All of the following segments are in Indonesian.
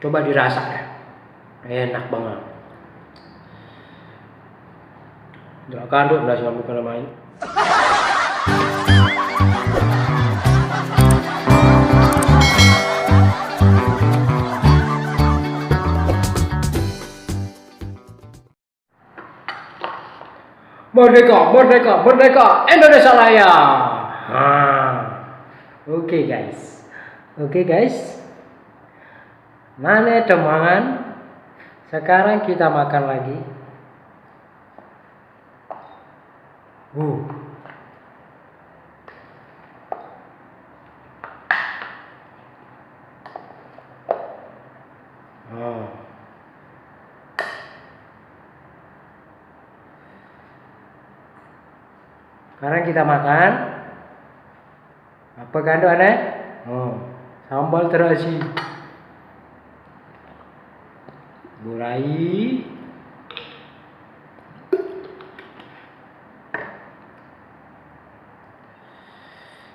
Coba dirasa deh, enak banget. Doakan tuh udah suami kalau main. Merdeka, merdeka, merdeka, Indonesia Raya. Oke guys, Nane temangan. Sekarang kita makan lagi. Sekarang kita makan. Apa kan aneh? Sambal terasi. Murai.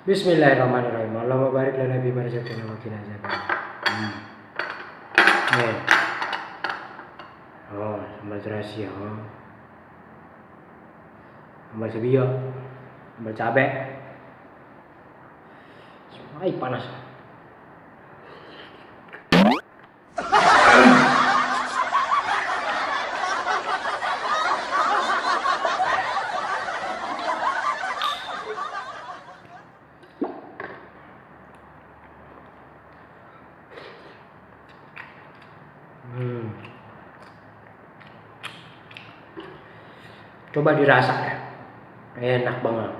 Bismillahirrahmanirrahim. Allahumma barik lana fi ma razaqtana wa qina adzabannar. Sambal terasi ya. Sambal sebio. Sambal cabai. Ay, panas. Coba dirasa deh, enak banget.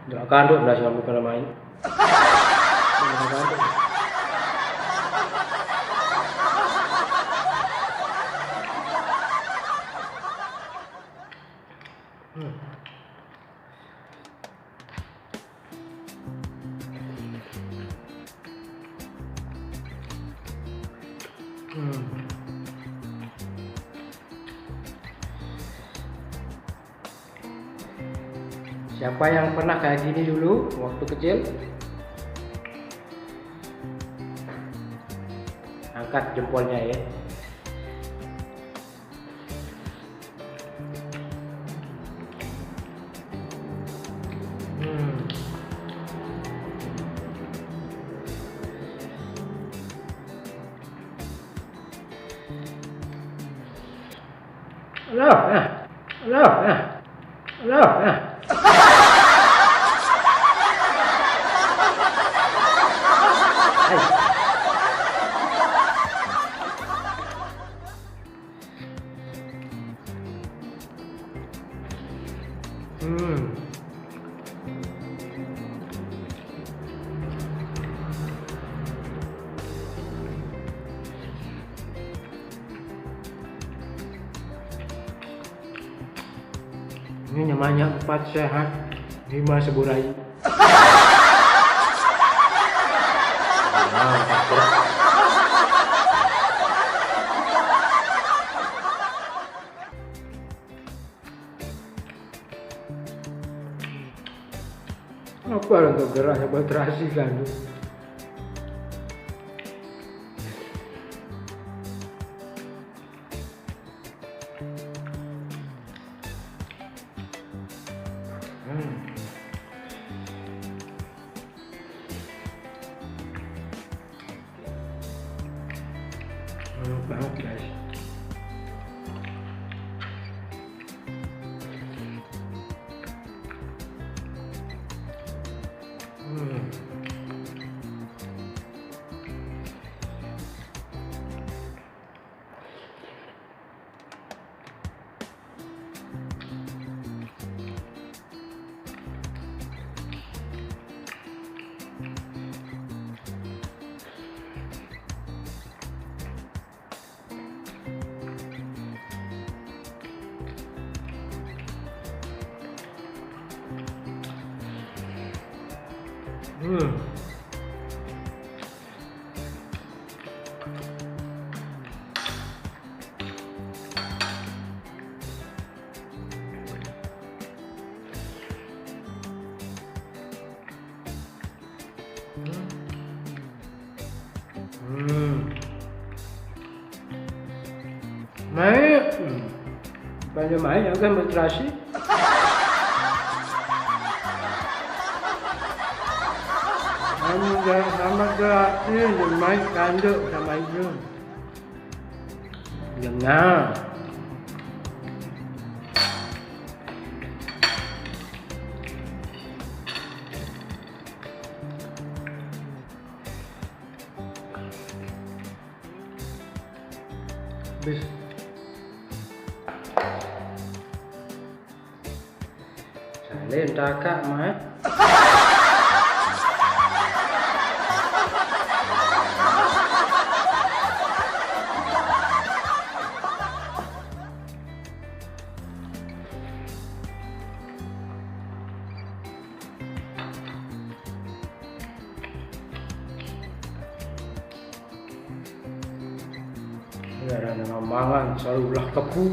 Doakan tuh udah suami kalau main. Siapa yang pernah kayak gini dulu waktu kecil? Angkat jempolnya ya. Halo. Ini namanya 4 sehat 5 seburai. Apa untuk gerak buat terasi kan? Banget guys. Mai, banyak mai yang akan berterasi. Sama terasi, mai kanduk sama itu. Jangan. Bis. Salin takak mai. Ada nama mangan selalu ulah kebu.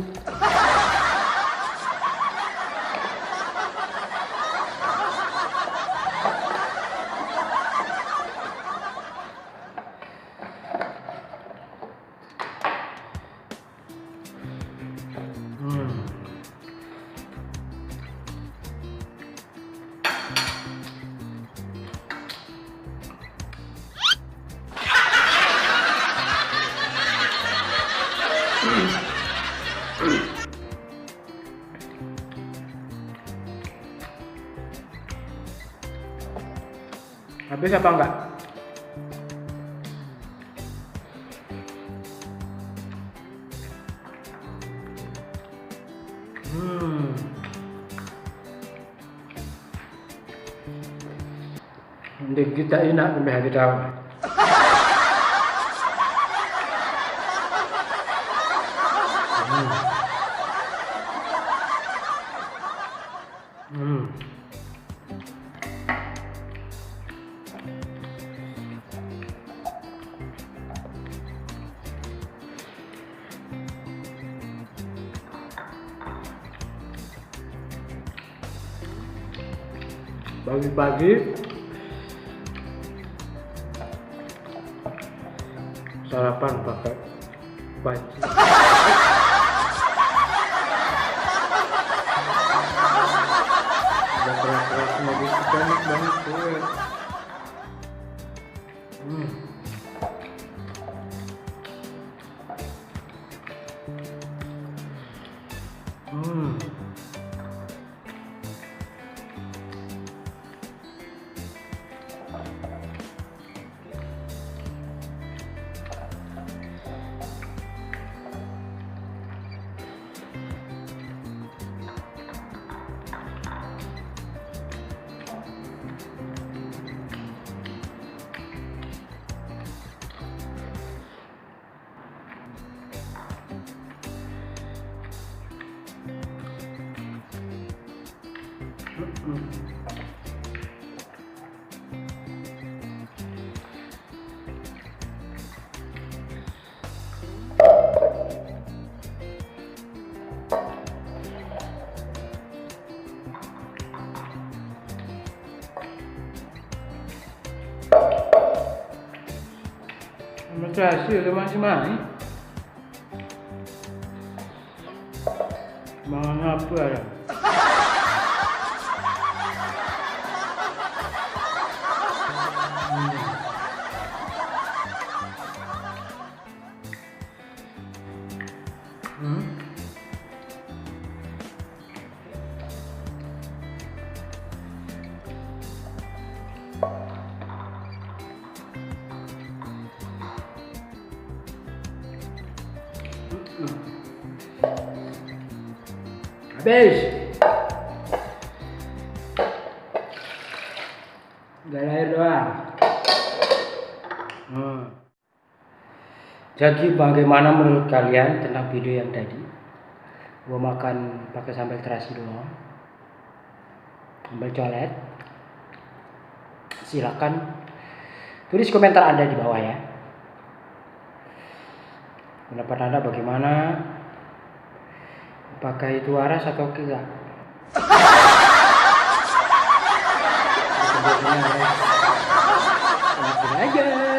Habis apa enggak? Hindi kita enak lebih hati tahu. Pagi-pagi sarapan pakai panci. Udah keras-keras mobil panik banget gue. Makasih udah masih main. Mangan apa ya? Habis. Udah air doang. Jadi bagaimana menurut kalian tentang video yang tadi? Gua makan pakai sambal terasi doang. Sambal colet. Silakan tulis komentar Anda di bawah ya. Pendapat Anda bagaimana? Apakah itu waras atau tidak? Sebenarnya aja.